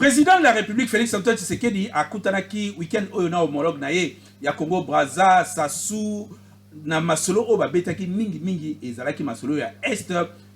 Président de la République Félix Antoine Tshisekedi a kutanaki week-end oyo na homologue na ye ya Congo Brazza Sassou na masolo o babetaki mingi ezalaki masolo ya Est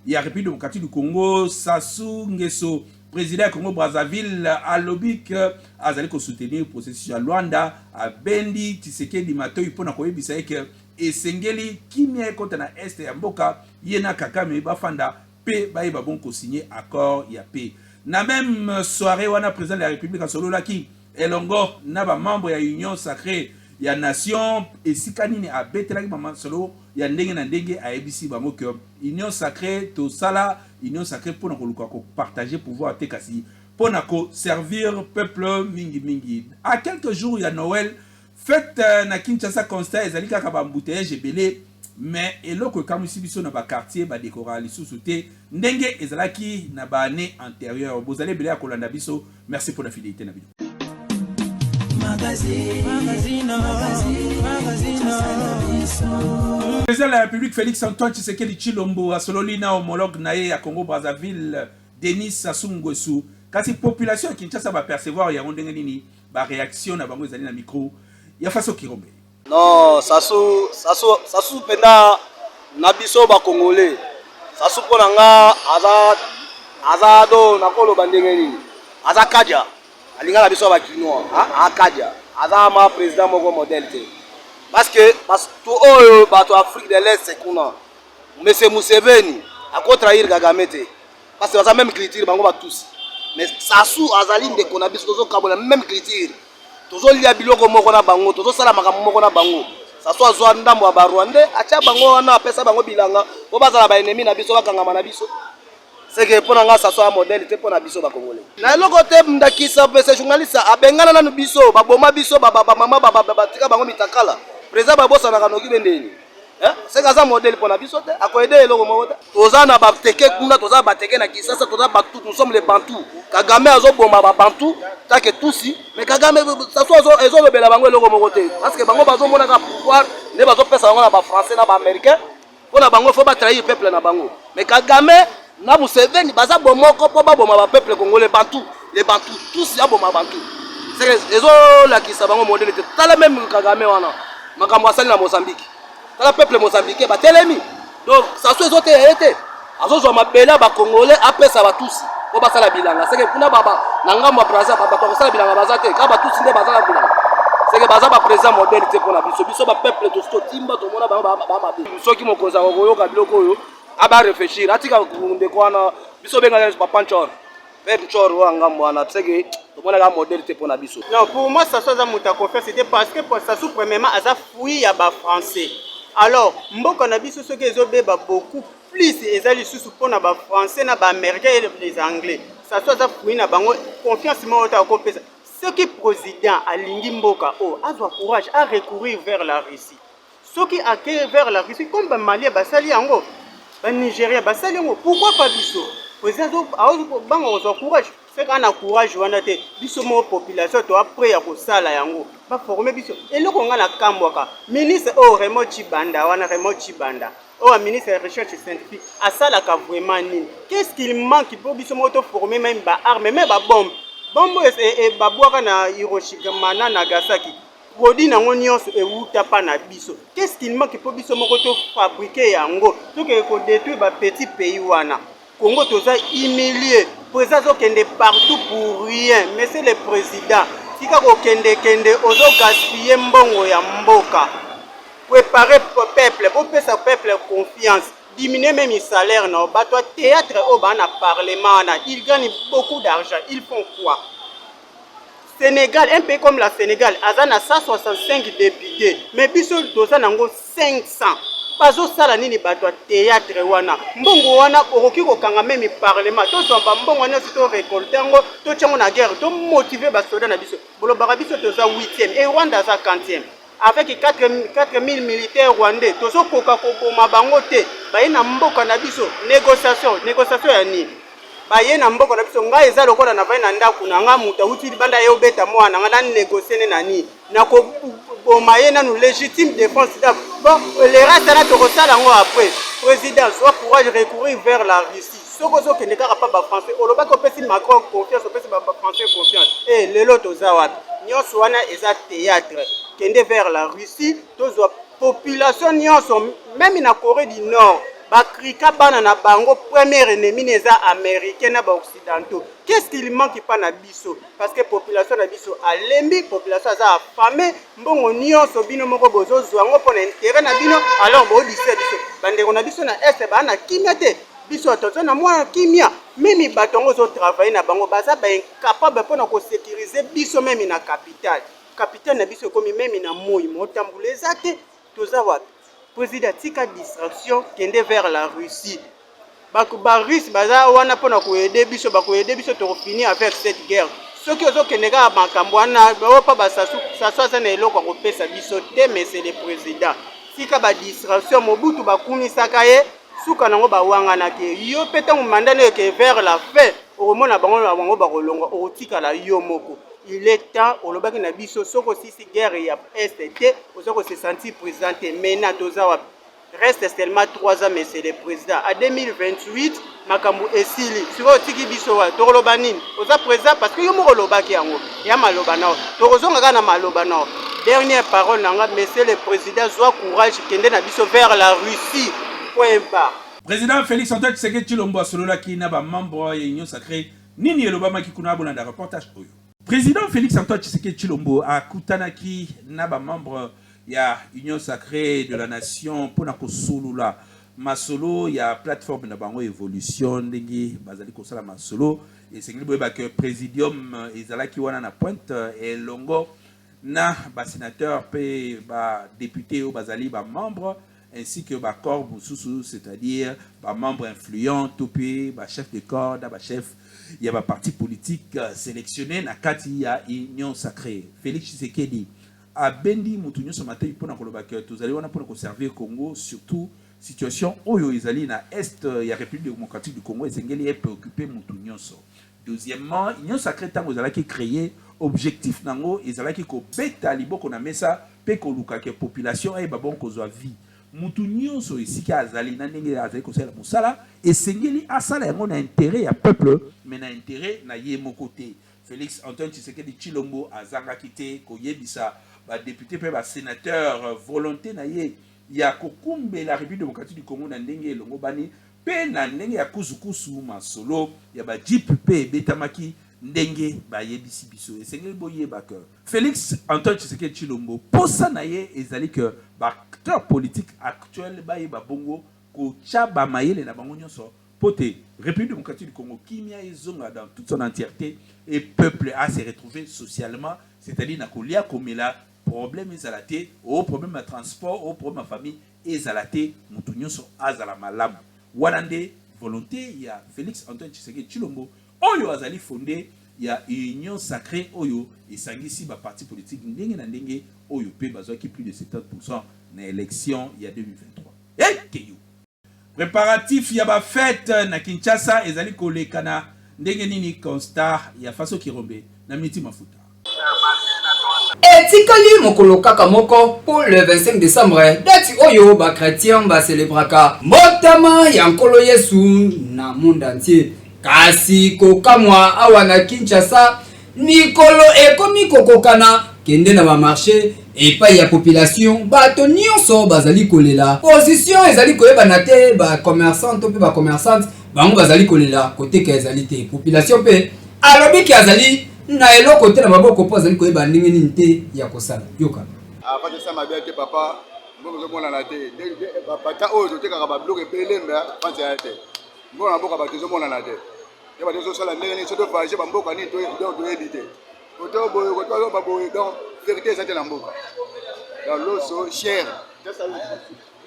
ya République démocratique du Congo. Sassou Nguesso président ya Congo Brazzaville alobi que azali ko soutenir processus ya Luanda a bendi Tshisekedi matoyi pona koyebisa ke esengeli kimia ekota na Est ya mboka yena Kagame bafanda pe bayiba bon ko signer accord ya paix. Na même soirée, wana président de la République en solo qui elongo na ba membre ya Union sacrée ya nation et sikanini a betelaki maman solo ya ndenge na ndenge a ebisi bango que Union sacrée to sala Union sacrée pour ko partager pouvoir te kasi pour ko servir peuple mingi. À quelques jours ya Noël fête na Kinshasa constat ezali kaka ba embouteillage belé. Mais eloko kamusi biso na ba quartier ba décora lisusu te ndenge ezalaki na ba année antérieure bozale bele akolanda biso. Merci pour la fidélité na biso. Président de la République Félix Antoine Tshisekedi Tshilombo a sololi na homologue na ye ya Congo Brazzaville Denis Sassou Nguesso kasi population Kinshasa ba percevoir ya ndenge nini ba réaction na bango ezali na micro ya faso kirombe. Non, Sassou penda na biso ba Congolais. Sassou pona nga azado na kolo bandenge nini. Aza kadia. Alinga na biso ba Kinois, kadia. Aza ma président moko modèle te. Parce que to oyo bato Afrique de l'Est kuna. Monsieur Museveni ako trahir Kagame te. Parce que baza même culture bango ba tous. Mais Sassou azali ndeko na biso tozo kabola même culture. Tozo lia biloko moko na bango, tozo sala makambo moko na bango. Sassou azwa ndambo ya Rwanda, acha bango wana apesa bango bilanga, po bazala ba ennemi na biso bakangama na biso. C'est que pona nga Sassou a modèle te pona biso ba Congolais. Na eloko te ndakisa pesa journaliste abengana na biso, baboma biso, mama batika bango mitakala. Président babosa na kanoki bendeni. C'est que ça modèle pona biso te, akoyede eloko moko te. Toza na bateke kuna, toza bateke na Kisasa, toza batu, nous sommes les Bantous. Kagame azo bomba ba Bantous. Que tout si mais Kagame ça soit ezo bebela bango eloko moko te parce que bango bazo mona ka pouvoir ne bazo pesa bango na ba français na ba américain pona bango faut ba trahir peuple na bango mais Kagame na Museveni baza bomoko po ba boma ba peuple congolais les Bantous tous ya boma Bantou c'est que ezo la ki sa bango modèle te tala même Kagame wana makambo asali na Mozambique tala peuple mozambicain ba telemi donc ça soit ezo te été azo zo mabela ba congolais apesa ba tous ko basala bilanga c'est que kuna baba na ngambo Brazza baba to basala bilanga bazate ka ba tous nde basala bilanga c'est que baza ba président modèle te pona biso ba peuple to sto timba to mona ba soki mokonza ko yoka biloko oyo aba réfléchir atika kunde ko ana biso benga ba panchor même chor wa ngambo ana c'est que to mona ka modèle te pona biso. Non, pour moi ça soit muta confiance c'était parce que pour ça sous premièrement aza fouille ya ba français. Alors mboka na biso soki ezobeba beaucoup plus ezali sous pour na ba français na ba américain et les anglais ça soit ça fouille na bango confiance mo ta ko pesa ce qui président alingi mboka azwa courage à recourir vers la Russie ce qui accueille vers la Russie comme ba Mali ba sali yango ba Nigeria ba sali yango pourquoi pas biso président bango azwa courage c'est qu'on a courage wana te biso mo population to après ya ko sala yango ba former biso eloko nga na kambwaka ministre Raymond Tshibanda wana Raymond Tshibanda ministre de recherche scientifique à ça la vraiment nini qu'est-ce qu'il manque pour biso moto former même ba armes même ba bombe et ba boaka na Hiroshima na Nagasaki produit nango nyonso e wuta pa na biso qu'est-ce qu'il manque pour biso moto fabriquer yango to ke ko détruire ba petit pays wana Congo toza humilié président okende partout pour rien mais c'est le président tika ko kende ozo gaspiller mbongo ya mboka préparer peuple pour faire peuple confiance diminuer même le salaire non bah toi théâtre au bas na parlement ils gagnent beaucoup d'argent ils font quoi Sénégal un pays comme la Sénégal azana 165 députés mais biso doza nango 500 bazo sala nini ba toi théâtre wana mbongo wana okoki ko kanga même parlement to zomba mbongo wana to récolter ngo to tchango na guerre to motiver ba soda na biso bolo ba biso toza 8e et Rwanda za 40e avec 4000 militaires rwandais tozo koka kokoma bango te baye na mboka na biso négociation ya nini baye na mboka na biso ngai eza lokola na baye na ndaku na nga muta uti banda ye obeta mwana nga na négocier na nini na ko boma ye na nous légitime défense bon les reste na to kosala ngo après président soit courage recourir vers la Russie soko ozokende kaka pa bafrançais olobaki opesi Macron confiance opesi bafrançais confiance lelo toza wapi nyonso wana eza théâtre kende vers la Russie tozwa population nyonso même na Corée du Nord bakrika bana na bango premier ennemi eza américain na occidentaux. Qu'est-ce qu'il manque pas na biso parce que population na biso alembi population aza affamé mbongo nyonso bino moko bozozwa ngo pona intérêt na bino alors bodise biso bandeko na biso na est bana kimia te biso tozo na mwa kimia même bato ngo zo travailler na bango baza ba incapable pona ko sécuriser biso même na capitale na biso komi même na moi motambula ezate toza wapi président tika distraction kende vers la Russie ba Russie baza wana pona ko aider biso ba ko aider biso to finir avec cette guerre soki ozokende kaka makambo wana baopa basasu aza na eloko akopesa biso te mais c'est le président tika ba distraction mobutu bakumisaka ye suka nango bawanganaki yo mpe ntango mandane eke vers la fin okomona bango bakolongwa okotikala yo moko. Il est temps olobaki na biso soko sisi guerre ya est te ozoko se sentir présenté maintenant toza wapi reste seulement 3 ans mais c'est le président à 2028 makambo esili siko otiki biso wa tokoloba nini oza président parce que yo moko olobaki yango ya maloba nao tokozonga kaka na maloba nao. Dernière parole nanga monsieur le président zwa courage kende na biso vers la Russie point barre. Président Félix Antoine Tshisekedi Tshilombo asololaki na ba membre ya Union Sacrée nini elobamaki kuna bolanda reportage oyo. Président Félix Antoine Tshisekedi Tshilombo a kutanaki na ba membre ya Union Sacrée de la Nation pona kosolula masolo ya plateforme na bango évolution ndenge bazali kosala masolo et c'est boyeba que présidium ezalaki wana na pointe elongo na ba sénateur pe ba député ou bazali ba membre ainsi que ba corps mususu c'est-à-dire ba membre influent tout puis ba chef de corps da ba chef il y a un parti politique sélectionné na kati ya Union Sacrée. Félix Tshisekedi a bendi mutunyo ce matin pour na que tous allez on pour conserver Congo surtout situation oyo izali na est ya République démocratique du Congo et sengeli est préoccupé mutunyo so. Deuxièmement, Union Sacrée tango zalaki créer objectif nango ezalaki ko beta liboko na mesa pe ko luka ke population e babon ko zo vie. Mutu nyonso esika azali na ndenge azali kosala mosala esengeli asala yango na intérêt ya peuple mais na intérêt na ye moko te. Félix Antoine Tshisekedi Tshilombo azangaki te koyebisa ba député pe ba sénateur volonté na ye ya kokumbe la République démocratique du Congo na ndenge elongo bani pe na ndenge ya kuzukusu masolo ya ba JP pe betamaki ndenge ba yebisi biso esengeli boyeba que Félix Antoine Tshisekedi Tshilombo posa na ye ezali que ba acteur politique actuel ba yeba bongo ko chaba mayele na bango nyonso pote République démocratique du Congo kimia ezonga dans toute son entièreté et peuple a se retrouver socialement c'est-à-dire na kolia komela problème ezalate au problème de transport au problème de famille ezalate mutu nyonso azala malamu wanande volonté ya Félix Antoine Tshisekedi Tshilombo oyo azali fondé ya Union Sacrée oyo esangisi ba parti politique ndenge na ndenge oyo pe bazwaki plus de 70% na élection ya 2023 keyo préparatif ya ba fête na Kinshasa ezali kolekana ndenge nini constat ya faso kirombe na miti mafuta etikali mokolo kaka moko pour le 25 décembre date oyo ba chrétien ba célébraka mbotama ya nkolo Yesu na monde entier kasi kokamwa awa na Kinshasa mikolo ekomi kokokana kende na ba marché epai ya population bato nyonso bazali kolela position ezali koyeba na te ba commerçant to pe ba commerçante bango bazali kolela côté ka ezali te population pe alobi ki azali na eloko te na maboko po azali koyeba ndenge nini te ya kosala yoka pas de ça ma bien te papa bongo zo mona na te papa oyo te kaka ba bloc epelemba pense ya te bongo na boka ba te zo mona na te ya ba te zo sala ndenge ni so to faje ba mboka ni to edite koto boyo koto ba boyo donc vérité ça te na mboka dans l'osso cher ça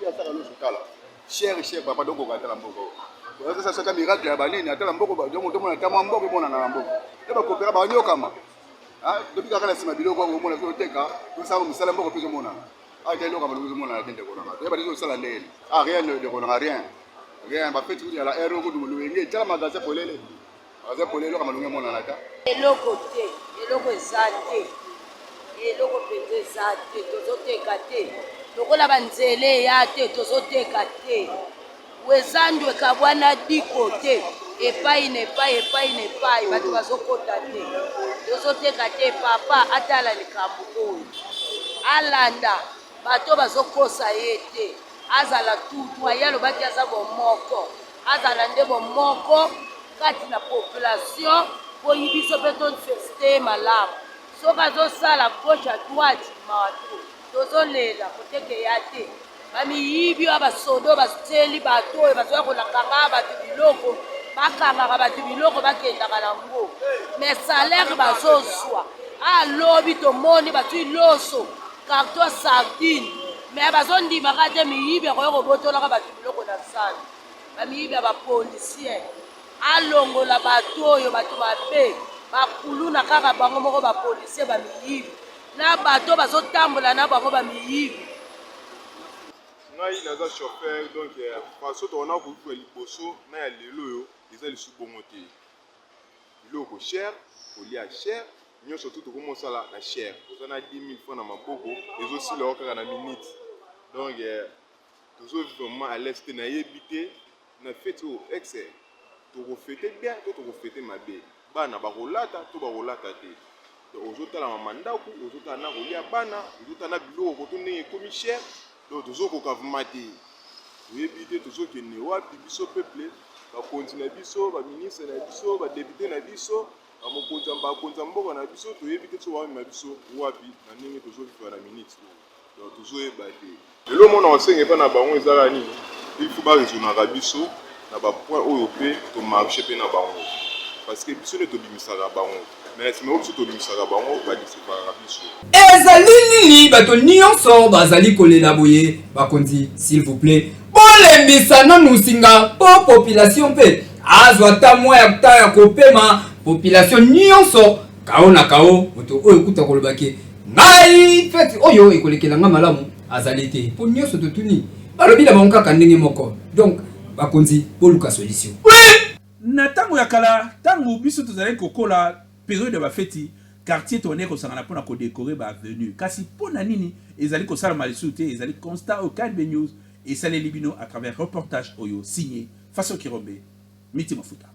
ya ça l'osso kala cher papa donc okata na mboka ça c'est un miracle ya banini atala mboka ba donc to mona tama mboka mona na mboka te ba kopera ba nyokama ah depuis kaka na sima biloko ngo mona so teka to sa musala mboka peso mona ah te loka maluzo mona na tende kona te ba dizo sala ndele ah rien de kona rien ba feti ya la ero ko dumulu ngé tala magasin polele magasin polele ka malunga mona na ta eloko ezate eloko penze ezate tozoteka te lokola banzele ya te tozoteka te wezandu ekabwana diko te epai na epai bato bazokota te tozoteka te papa atala likambo oyo alanda bato bazokosa ye te azala tutu aye alobaki aza bomoko azala nde bomoko kati na population po yibiso mpe tofesite malamu soki azosala gauche à droite mato tozolela koteke ya te bamiyibi oyo basodo bateli bato oyo bazoya kolakanga bato biloko bakangaka bato biloko bakendaka nango mais salaire bazozwa alobi tomoni batwi loso carton sardine mais bazondimaka te miyibi akoya kobotolaka bato biloko na sala bamiyibi ya bapolisier alongola bato oyo bato babe bakuluna kaka bango moko bapolisier bamiyibi na bato bazotambola na bango bamiyibi ngai naza chauffeur donc faso tokona kokufa liboso na ya lelo oyo eza lisu bongo te biloko cher kolia cher nyonso tu tokomosala na cher oza na 10 000 francs na maboko ezosilao kaka na minute donc tozovivre vraiment à l'aise te nayebi te na fete oyo exe tokofete bien to tokofete mabe bana bakolata to bakolata te ozotala mama ndako ozotala na kolia bana ozotala na biloko koto ndenge ekomi cher donc tozokoka vraimen te toyebi te tozokende wapi biso peuple bakonzi na biso baministre na biso badepute na biso bakonzi mboka na biso toyebi te tozowamema biso wapi na ndenge tozovivra na minute donc tozoyeba te lelo mona osenge mpe na bango ezaka nini ilfo baresonaka biso na bapoint oyo mpe tomarche mpe na bango parce que biso nde tobimisaka bango mais biso tobimisaka bango badisepaka biso ezali nini bato nyonso bazali kolela boye bakonzi s'il vous plaît bolembisa nanu singa po population mpe azwa ta mwa ya ta ya kopema population nyonso kao na kao moto oyo kuta kolobaki ngai feti oyo ekolekelanga malamu azali te po nyonso totuni balobi na bango kaka ndenge moko donc bakonzi boluka solution na ntango ya kala ntango biso tozali kokola période ya bafeti quartier tourné kosangana mpona kodécorer baavenue kasi mpona nini ezali kosalama lisusu te ezali constat au KNB News esaleli bino à travers reportage oyo signé Faso Kirombe Miti Mafuta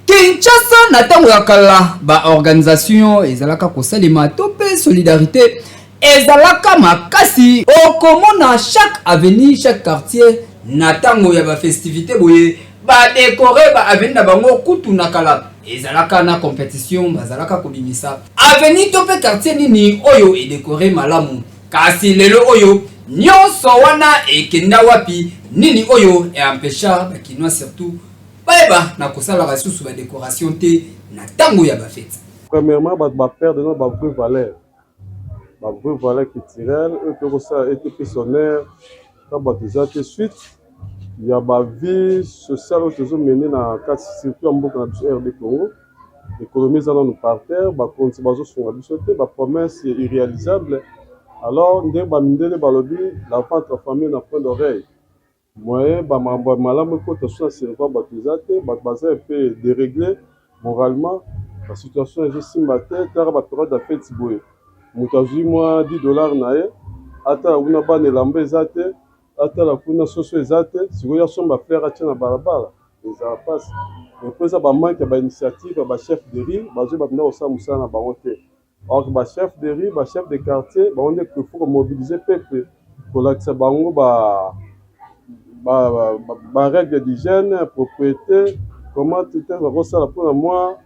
Kinshasa na ntango ya kala baorganisation ezalaka kosalema to mpe solidarité ezalaka makasi okomona chaque avenue chaque quartier na ntango ya bafestivité boye badécorer baavenue na bango kutu na kala ezalaka na compétition bazalaka kobimisa avenue to mpe quartier nini oyo edécorer malamu kasi lelo oyo nyonso wana ekenda wapi nini oyo eampesha bakinois surtout bayeba na kosala basusu badécoration te na ntango ya bafete. Premièrement bato baperdre no bavrai valeur culturelle oyo kosala etp sonnaire ta bato eza te suite ya bavie sociale oyo tozomene na kati surtout ya mboka na biso RD Congo économie eza nano par terre bakonzi bazosunga biso te bapromesse irréalisable alors ndenge bamindele balobi la ventre famille na point d'oreille moyen bamakambo ya malamu ekota so na servoir bato eza te bato baza mpe déréglé moralement basituation ezosimba te tala bapériode ya feti boye moto azwi mwa $10 na ye atala kuna bana elamba eza te atala kuna soso eza te sikoyo asomba fleur atia na balabala ezala mpasi mpo eza bamanke ya bainitiative ya bachef de rue bazwi bapenda kosala mosala na bango te or bachef de rue bachef de quartier bango nde faut komobilize peuple kolakisa bango barègle d'hygiène propriété comment tout bakosala mpona mwa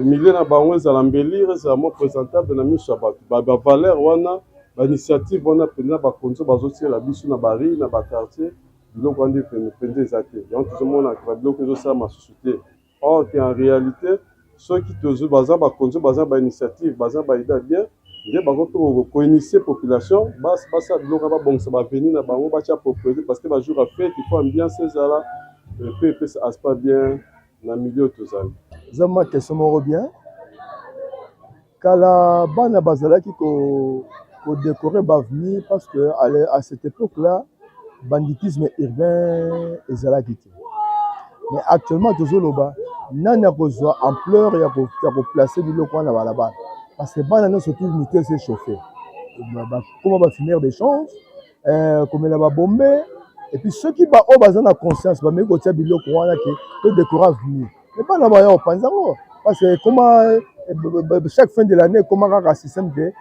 milieu na bango ezala mbelire ezala mwa présentable na miso ya bato bavaleur wana bainitiative wana mpenza bakonzi bazotiela biso na bari na baquartier biloko wana mpenza eza te yango tozomonaka babiloko ezosala masusu te or ke en réalité soki baza bakonzi baza bainitiative baza baida bien nde bakoki koinitie population basala biloko babongisa baveni na bango batia propriété parce que bajour ya fête il faut ambiance ezala mpe epesa aspect bien na milieu tozali eza ma question moko bien kala bana bazalaki kodécorer baveni parce que à cette époque là banditisme urbain ezalaki te mais actuellement tozoloba nani akozwa ampleur ya koplace biloko wana balabala parce que bana nyonso tout mite se chauffe bakoma bafumeur de change komela babombe Et puis ceux qui ont besoin de conscience, mais quand tu biloko wana ke peut décorer venir. Mais pas na ba yo panzango parce que comment chaque fin de l'année comment un système de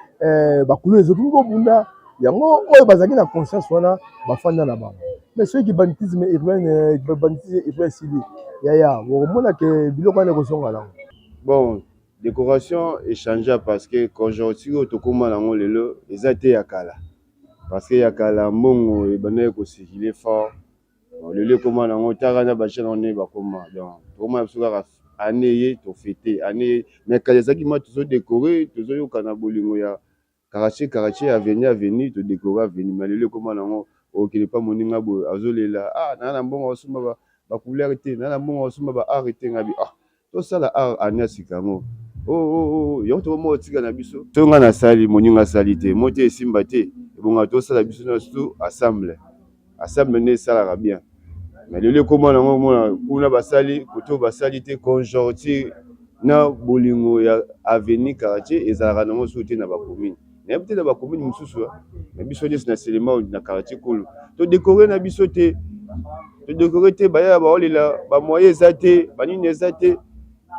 ba kulu ezoki ko bunda yango oyo bazaki na conscience wana ba fanda na ba. Mais ceux qui banditisme urbain civil ya on mona que biloko wana ko songa là. Bon, décoration échangeable parce que quand je retire tokoma nango lelo ezate yakala. Parce que yakala mbongo ebanaye ko circuler fort. Lelo koma nango takana ba chana on ba koma. Donc koma suka année to fêter année mais quand ezaki ma toujours décorer toujours yokana bolingo ya karaché avenir to décorer avenir mais lelo koma nango okele pas moninga bo azolela na mbongo osuma ba couleur te na mbongo osuma ba arrêter ngabi tout ça la anya sikango yo to mo tika na biso to nga na sali moninga salite mote esimba te bonga to sala biso na stu assemble ne sala bien mais le comment na mo kuna basali koto basali te conjoncture na bolingo ya avenir quartier ezalaka nango soute na ba commune na peut na ba commune mususu mais biso des na seulement na quartier kolo to décorer na biso te to décorer te ba ya ba olela ba moyens ezate ba nini ezate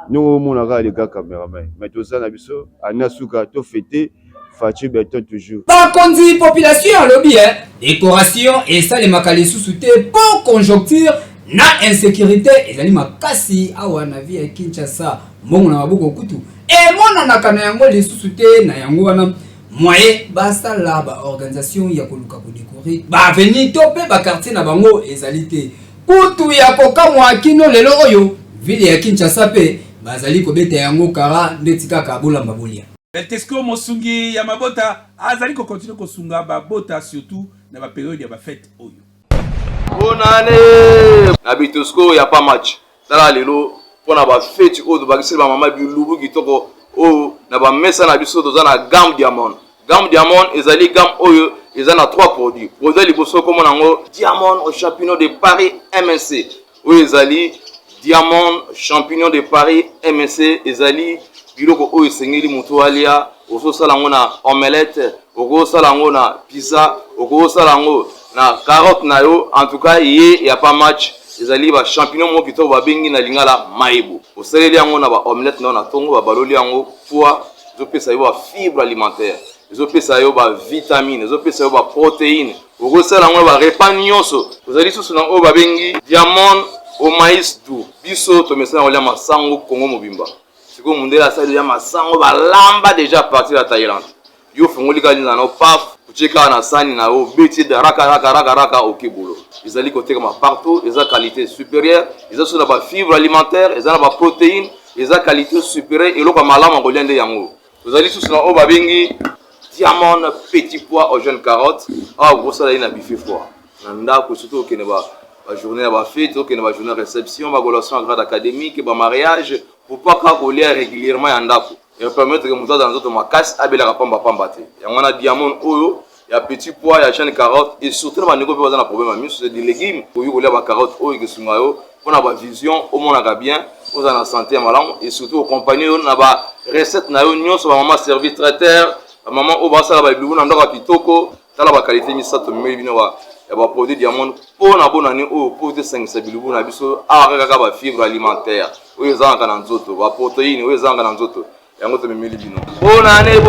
nous monaka les gars caméraman mais tout ça na biso anasuka to fêter Fachi beto toujours par contre population lobby décoration et ça les makali sous-souté pour conjoncture na insécurité ezali makasi awa na vie ya Kinshasa mbongo na maboko kutu et mona na kana yango les sous-souté na yango wana moyen basala ba organisation ya koluka ko décorer ba venir topé ba quartier na bango ezali te kutu ya kokamwa kino lelo oyo ville ya Kinshasa pe bazali kobeta yango kara ndetika kabula mabolia Beltesco Mosungi ya mabota azali ko continue ko sunga ba bota surtout na ba période ya ba fête oyo. Bonane na Bitosco ya pas match. Tala lelo pona ba fête oyo ba kisela mama bilubu kitoko oyo na ba mesa na biso toza na gamme diamond. Gamme diamond ezali gamme oyo ezana 3 produits. Produit liboso comme nango diamond au champignon de Paris MSC. Oyo ezali diamond champignon de Paris MSC ezali biloko oyo sengeli mutu alia oso salango na omelette oko salango na pizza oko salango na carotte na yo en tout cas y a pas match ezali ba champignon mo kitoko ba bengi na lingala maibu osaleli yango na ba omelette na tongo ba baloli yango poids zo pesa yo ba fibre alimentaire zo pesa yo ba vitamine zo pesa yo ba protéine oko salango ba repas nyonso ozali susu na o ba bengi diamond au maïs doux biso to mesana olia masango kongo mobimba siko mundela sa ya masango ba lamba déjà partir la Thaïlande yo fungoli kali na no paf kucheka na sani na o beti de raka okibolo ezali côté comme partout eza qualité supérieure eza sur la fibre alimentaire eza na protéine eza qualité supérieure et loko malama ngoliande yango ezali sous na o ba bengi diamond petit pois aux jeunes carottes gros ça na bifi froid na ndako surtout okene ba journée ba fête okene ba journée réception ba collation en grade académique ba mariage pour pas coller régulièrement en ndako et permettre que muta dans autres makasi abela pamba te yango na diamond oyo ya petit pois ya chaîne carotte et surtout na négo pe bazana problème ami c'est des légumes pour yo kolia ba carotte oyo ke sunga yo pona ba vision au monde ka bien aux na santé malamu et surtout accompagner na ba recette na yo nyonso ba maman service traiteur ba maman o ba sala ba bilu na ndako pitoko tala ba qualité misato mimi bino ba ya ba produit diamond pona bonani o pour te 5 bilu na biso kaka ba fibre alimentaire oyo zanga na nzoto ba protéine oyo zanga na nzoto yango to mimi bino bonane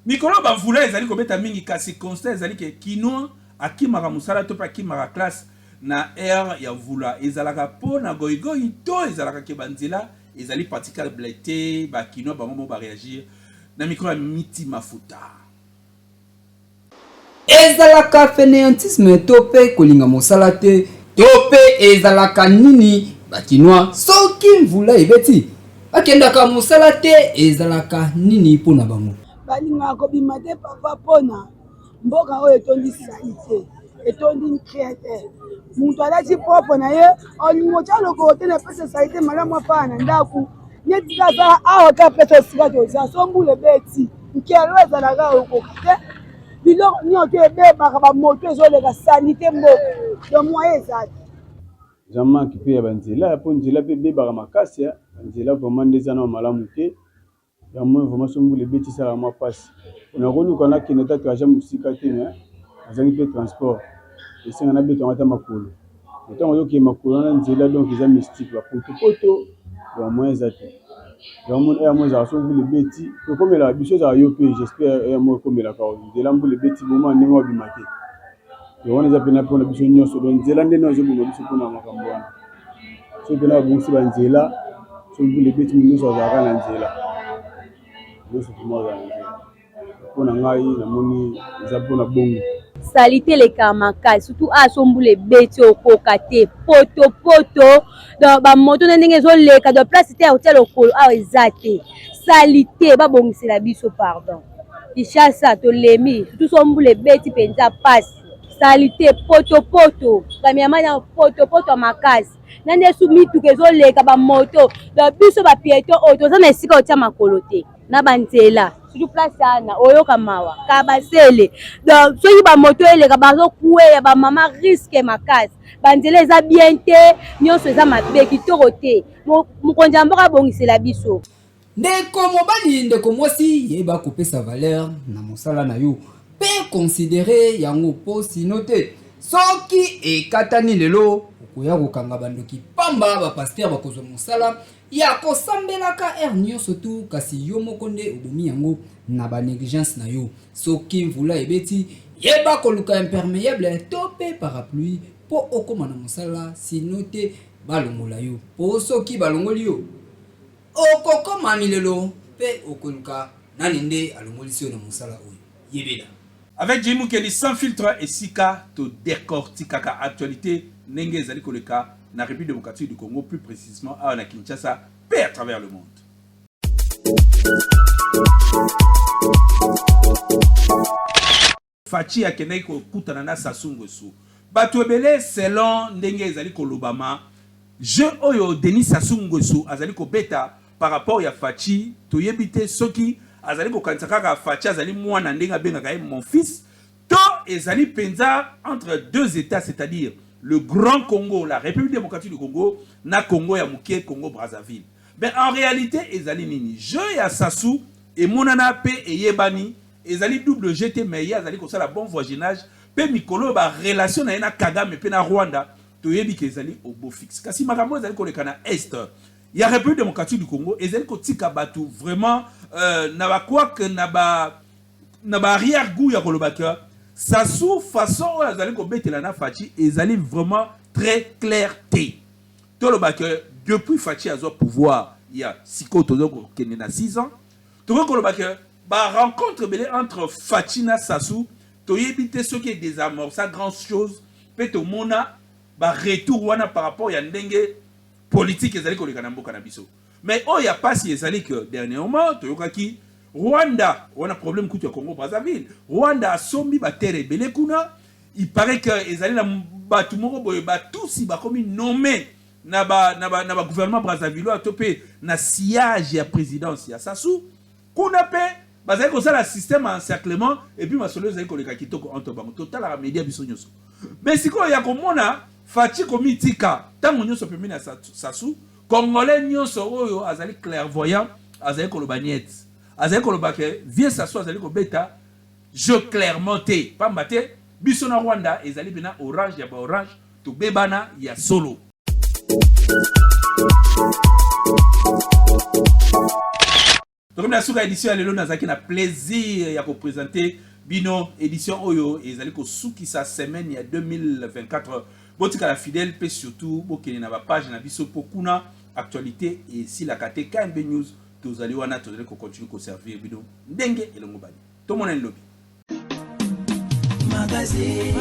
mikolo bavula ezali kobeta mingi kasi constat ezali ke kino akimaka musala to pa akimaka classe na air ya vula ezalaka po na goigoi to ezalaka ke banzela ezali particular blete ba kino bango mo ba réagir na mikolo ya miti mafuta ezalaka fainéantisme to pe kolinga mosala te to pe ezalaka nini bakinois soki mvula ebeti bakendaka mosala te ezalaka nini mpona bango balingaka kobima te papa mpona mboka oyo etondi sali te etondi nkria te moto alati propre na ye olingo tya lokolo te na pesa sali te malamu apaa na ndako neti kazala awa ka pesa esika toza so mbula ebeti nkelo ezalaka okoki te biloko nyonso ebebaka bamoto ezoleka sali te mboka do moye ezali jamaki mpe ya banzela mpo nzela mpe ebebaka makasi banzela vraimen nde eza na malamu te ya moi vraiment sombule beti sala moi passe on a relu kana kineta trajet musika te mais azangi pe transport et c'est on a beto ngata makolo autant yo ki makolo na nzela donc ils a mystique ba poto ya moi ezate ya moi ya moi za sombule beti to comme la bicho za yo pe j'espère ya moi comme la ka de la mbule beti moment ningo bimate yo on ezapena pe na bicho nyoso donc nzela ndene ozo bino bicho pona makambo wana so pena bunsi ba nzela sombule beti minyoso za kana nzela Salité les kamakal surtout à sombule beti okoka te poto dans ba moto na ndenge zo leka de place te hotel okolo a ezate salité ba bongisi la biso pardon ishasa to lemi surtout sombule beti penza passe salité poto kamiama na poto makasi nande sumitu kezo leka ba moto de biso ba piéton auto za na sika otia makolo te na banzela surtout place ana oyoka mawa kabasele donc soki ba moto eleka bazo kueya ba mama risque makasi banzela eza bien te nyonso eza mabe kitoko te mokonzi ya mboka abongisela biso ndeko mobali ndeko mwasi yeba kopesa valeur na mosala na yo pe considérer yango po sino te soki ekatani lelo okoya kokanga bandoki pamba bapaster bakozwa mosala ya kosambelaka nyonso tu kasi yo moko nde obomi yango na banégligence na yo soki mvula ebeti yeba koluka imperméable to pe parapluie po okoma na mosala sino te balongola yo po soki balongoli yo okokoma milelo pe okoluka nani nde alongolisi yo na mosala oyo yebela. Avec Jimou Kelly sans filtre et Sika to décortiquer actualité ndenge ezali koleka na République démocratique du Congo plus précisément à Kinshasa et à travers le monde. Fachi akendaki kokutana na Sassou Nguesso. Bato ebele selon ndenge ezali kolobama je oyo Denis Sassou Nguesso azali kobeta par rapport ya Fachi toyebite soki azali kokanisa kaka Fachi azali mwana ndenge abengaka ye mon fils to ezali penza entre deux états, c'est-à-dire le Grand Congo, la République démocratique du Congo, na Congo ya Muké, Congo Brazzaville. Mais en réalité, ezali nini je ya Sassou et monana pe et yebani ezali double GT mais ezali comme ça la bon voisinage pe mikolo ba relation na Kagame pe na Rwanda toyebi ke ezali au beau fixe. Kasi makambo ezali koleka na est ya République démocratique du Congo ezali kotika batu vraiment na ba quoi que na ba arrière goût ya kolobaka Sassou façon ezali kobetela na Fachi ezali vraiment très clair té. Tolobaka depuis Fachi a pouvoir il y a siko tozoko kene na 6 ans. Tolobaka ba rencontre belé entre Fachi na Sassou toyebite ce qui est désamorça grand chose pe to mona ba retour wana par rapport ya ndenge politique ezali koleka na mboka na biso. Mais oh ya pas si ezali que dernièrement toyokaki Rwanda, on a problème contre le Congo Brazzaville. Rwanda a sombi ba terre belé kuna. Il paraît que ezali na batu moko boye ba tous ba comme nommé na ba gouvernement Brazzaville a topé na siège ya présidence ya Sassou. Kuna pe bazali ko ça la système encerclement et puis masolo ezali ko leka kitoko entre bango total la média biso nyoso. Mais siko ya komona Fachi komitika tango nyoso pemini na Sassou congolais nyoso oyo azali clairvoyant azali ko lobaniette. Azali kolobake vie Sassou azali kobeta je clairement te pamba te biso na Rwanda ezali bina orange ya ba orange to bebana ya solo. Donc na suka édition ya lelo nazaki na plaisir ya ko présenter bino édition oyo ezali ko suki sa semaine ya 2024 botika la fidèle pe surtout bokene na ba page na biso pokuna actualité et si la kate KMB News tozali wana tozali ko continue ko servir bino ndenge elongo bani to mona lobi magazine